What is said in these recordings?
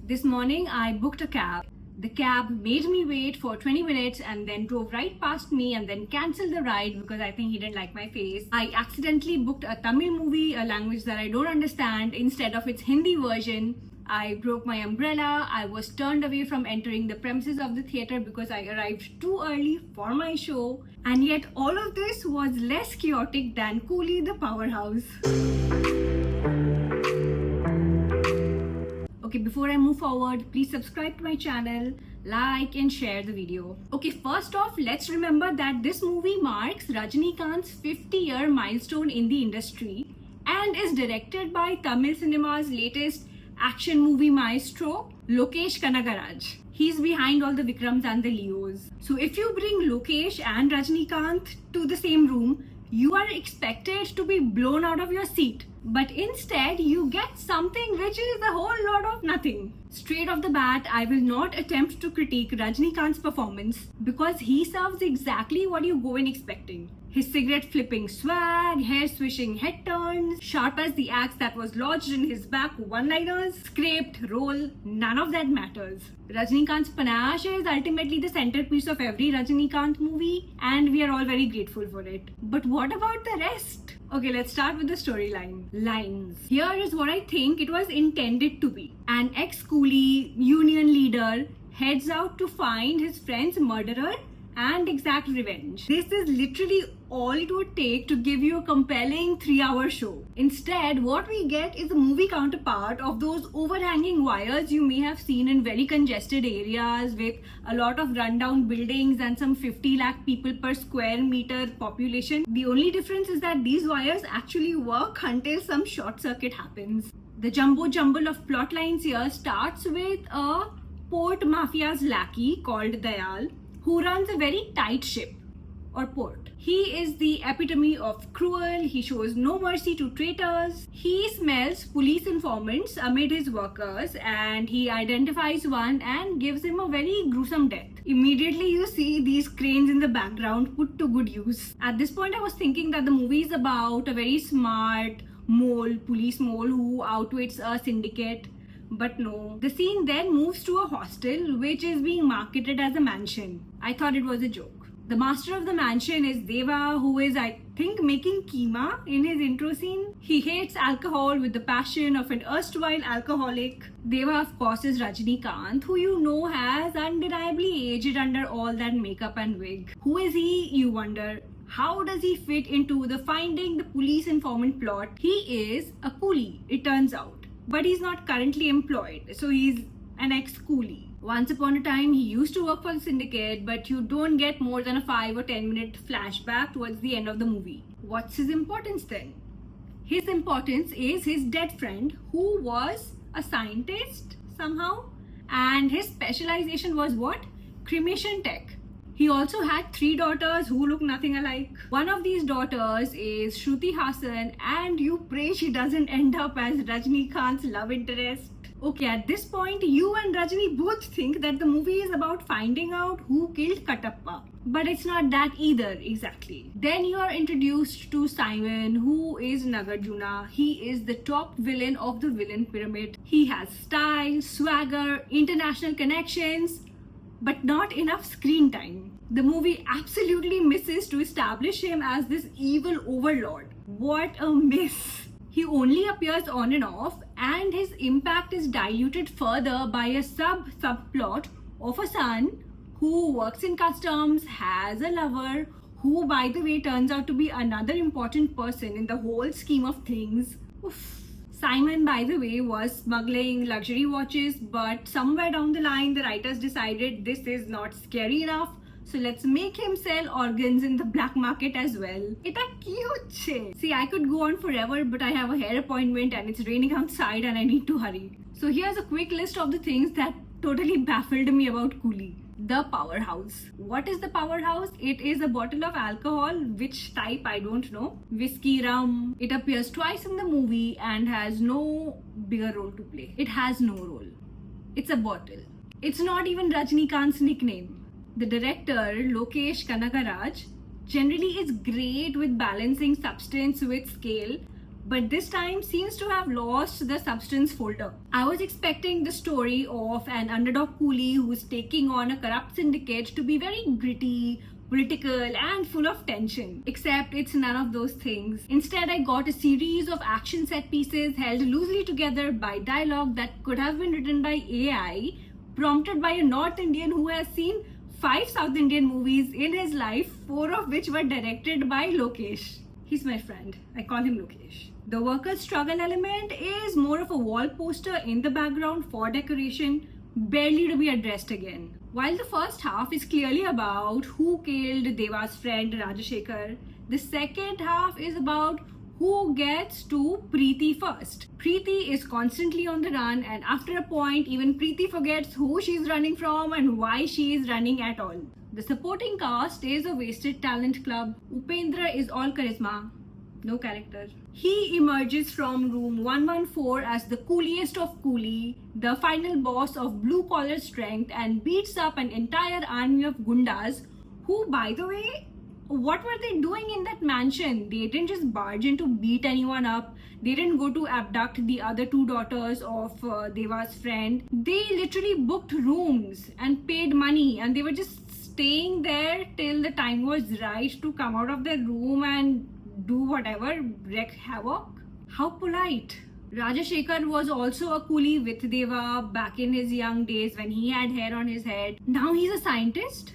This morning I booked a cab. The cab made me wait for 20 minutes and then drove right past me and then cancelled the ride because I think he didn't like my face. I accidentally booked a Tamil movie, a language that I don't understand, instead of its Hindi version. I broke my umbrella. I was turned away from entering the premises of the theatre because I arrived too early for my show. And yet all of this was less chaotic than Coolie the Powerhouse. Okay, before I move forward, please subscribe to my channel, like and share the video. Okay, first off, let's remember that this movie marks Rajinikanth's 50-year milestone in the industry and is directed by Tamil cinema's latest action movie maestro, Lokesh Kanagaraj. He's behind all the Vikrams and the Leos. So if you bring Lokesh and Rajinikanth to the same room, you are expected to be blown out of your seat. But instead, you get something which is a whole lot of nothing. Straight off the bat, I will not attempt to critique Rajinikanth's performance because he serves exactly what you go in expecting. His cigarette flipping swag, hair swishing head turns, sharp as the axe that was lodged in his back one-liners, scraped, roll, none of that matters. Rajinikanth's panache is ultimately the centerpiece of every Rajinikanth movie and we are all very grateful for it. But what about the rest? Okay, let's start with the storyline. Lines. Here is what I think it was intended to be. An ex-coolie union leader heads out to find his friend's murderer and exact revenge. This is literally all it would take to give you a compelling 3-hour show. Instead, what we get is a movie counterpart of those overhanging wires you may have seen in very congested areas with a lot of rundown buildings and some 50 lakh people per square meter population. The only difference is that these wires actually work until some short circuit happens. The jumbo jumble of plot lines here starts with a port mafia's lackey called Dayal, who runs a very tight ship or port. He is the epitome of cruel. He shows no mercy to traitors. He smells police informants amid his workers and he identifies one and gives him a very gruesome death. Immediately you see these cranes in the background put to good use. At this point I was thinking that the movie is about a very smart police mole who outwits a syndicate. But no, the scene then moves to a hostel which is being marketed as a mansion. I thought it was a joke. The master of the mansion is Deva, who is, I think, making keema in his intro scene. He hates alcohol with the passion of an erstwhile alcoholic. Deva, of course, is Rajinikanth, who you know has undeniably aged under all that makeup and wig. Who is he, you wonder? How does he fit into the finding the police informant plot? He is a coolie, it turns out. But he's not currently employed, so he's an ex-coolie. Once upon a time, he used to work for the syndicate, but you don't get more than a 5 or 10 minute flashback towards the end of the movie. What's his importance then? His importance is his dead friend, who was a scientist somehow, and his specialization was what? Cremation tech. He also had 3 daughters who look nothing alike. One of these daughters is Shruti Haasan and you pray she doesn't end up as Rajinikanth's love interest. Okay, at this point, you and Rajini both think that the movie is about finding out who killed Katappa. But it's not that either, exactly. Then you are introduced to Simon, who is Nagarjuna. He is the top villain of the villain pyramid. He has style, swagger, international connections, but not enough screen time. The movie absolutely misses to establish him as this evil overlord. What a miss! He only appears on and off, and his impact is diluted further by a subplot of a son who works in customs, has a lover, who by the way turns out to be another important person in the whole scheme of things. Oof. Simon, by the way, was smuggling luxury watches, but somewhere down the line the writers decided this is not scary enough, so let's make him sell organs in the black market as well. It's cute. See, I could go on forever, but I have a hair appointment and it's raining outside and I need to hurry. So here's a quick list of the things that totally baffled me about Coolie. The Powerhouse. What is the Powerhouse? It is a bottle of alcohol, which type I don't know. Whiskey, rum. It appears twice in the movie and has no bigger role to play. It has no role. It's a bottle. It's not even Rajinikanth's nickname. The director, Lokesh Kanagaraj, generally is great with balancing substance with scale, but this time seems to have lost the substance folder. I was expecting the story of an underdog coolie who's taking on a corrupt syndicate to be very gritty, political, and full of tension. Except it's none of those things. Instead, I got a series of action set pieces held loosely together by dialogue that could have been written by AI, prompted by a North Indian who has seen 5 South Indian movies in his life, 4 of which were directed by Lokesh. He's my friend. I call him Lokesh. The workers' struggle element is more of a wall poster in the background for decoration, barely to be addressed again. While the first half is clearly about who killed Deva's friend Rajashekhar, the second half is about who gets to Preeti first. Preeti is constantly on the run, and after a point, even Preeti forgets who she's running from and why she is running at all. The supporting cast is a wasted talent club. Upendra is all charisma, no character. He emerges from room 114 as the cooliest of coolie, the final boss of blue collar strength, and beats up an entire army of gundas who, by the way, what were they doing in that mansion? They didn't just barge in to beat anyone up. They didn't go to abduct the other 2 daughters of Deva's friend. They literally booked rooms and paid money, and they were just staying there till the time was right to come out of their room and do whatever, wreak havoc. How polite. Rajashekhar was also a coolie with Deva back in his young days when he had hair on his head. Now he's a scientist?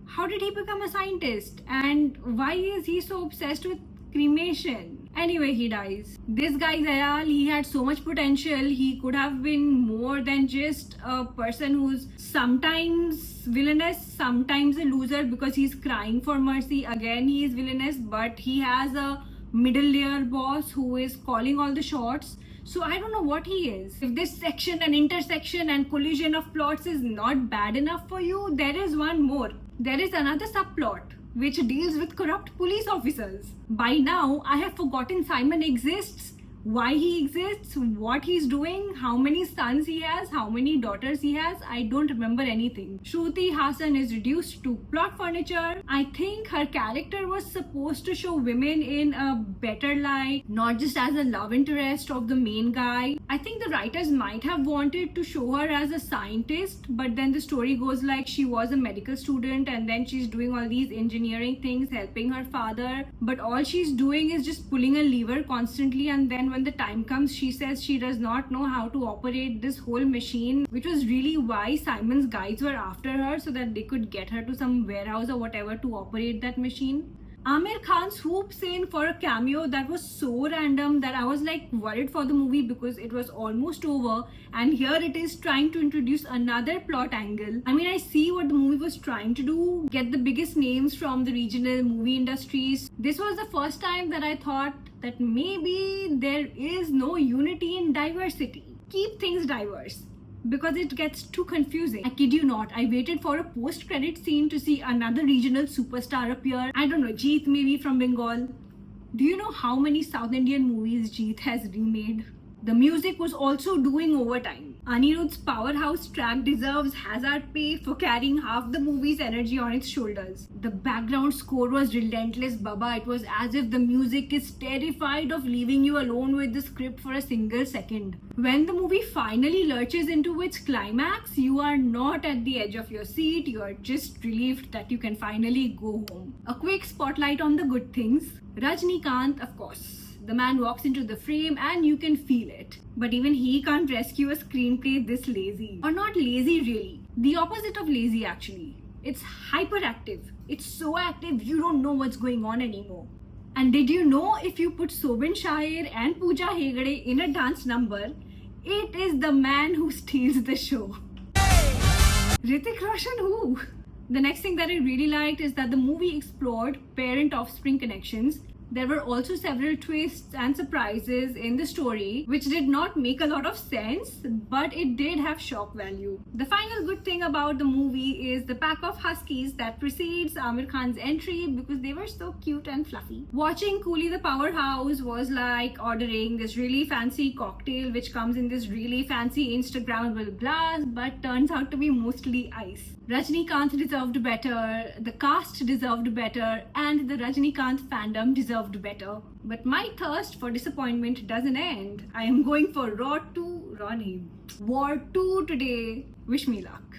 How did he become a scientist? And why is he so obsessed with cremation? Anyway, he dies. This guy Zayal, he had so much potential. He could have been more than just a person who's sometimes villainous, sometimes a loser because he's crying for mercy. Again, he is villainous, but he has a middle layer boss who is calling all the shots. So I don't know what he is. If this section and intersection and collision of plots is not bad enough for you, there is one more. There is another subplot which deals with corrupt police officers. By now, I have forgotten Simon exists, why he exists, what he's doing, how many sons he has, how many daughters he has. I don't remember anything. Shruti Hassan is reduced to plot furniture. I think her character was supposed to show women in a better light, not just as a love interest of the main guy. I think the writers might have wanted to show her as a scientist, but then the story goes like she was a medical student and then she's doing all these engineering things, helping her father, but all she's doing is just pulling a lever constantly, and then when the time comes, she says she does not know how to operate this whole machine, which was really why Simon's guys were after her, so that they could get her to some warehouse or whatever to operate that machine. Amir Khan swoops in for a cameo that was so random that I was like worried for the movie because it was almost over, and here it is trying to introduce another plot angle. I mean, I see what the movie was trying to do, get the biggest names from the regional movie industries. This was the first time that I thought that maybe there is no unity in diversity. Keep things diverse, because it gets too confusing. I kid you not, I waited for a post-credit scene to see another regional superstar appear. I don't know, Jeet maybe from Bengal. Do you know how many South Indian movies Jeet has remade? The music was also doing overtime. Anirudh's powerhouse track deserves hazard pay for carrying half the movie's energy on its shoulders. The background score was relentless, Baba. It was as if the music is terrified of leaving you alone with the script for a single second. When the movie finally lurches into its climax, you are not at the edge of your seat, you are just relieved that you can finally go home. A quick spotlight on the good things. Rajnikant, of course. The man walks into the frame and you can feel it. But even he can't rescue a screenplay this lazy. Or not lazy really. The opposite of lazy actually. It's hyperactive. It's so active you don't know what's going on anymore. And did you know if you put Sobin Shair and Pooja Hegde in a dance number, it is the man who steals the show. Hrithik Roshan who? The next thing that I really liked is that the movie explored parent-offspring connections. There were also several twists and surprises in the story which did not make a lot of sense, but it did have shock value. The final good thing about the movie is the pack of huskies that precedes Amir Khan's entry because they were so cute and fluffy. Watching Coolie the Powerhouse was like ordering this really fancy cocktail which comes in this really fancy Instagrammable glass but turns out to be mostly ice. Rajnikant deserved better, the cast deserved better, and the Rajnikant fandom deserved deserved better. But my thirst for disappointment doesn't end. I am going for War 2 today. Wish me luck.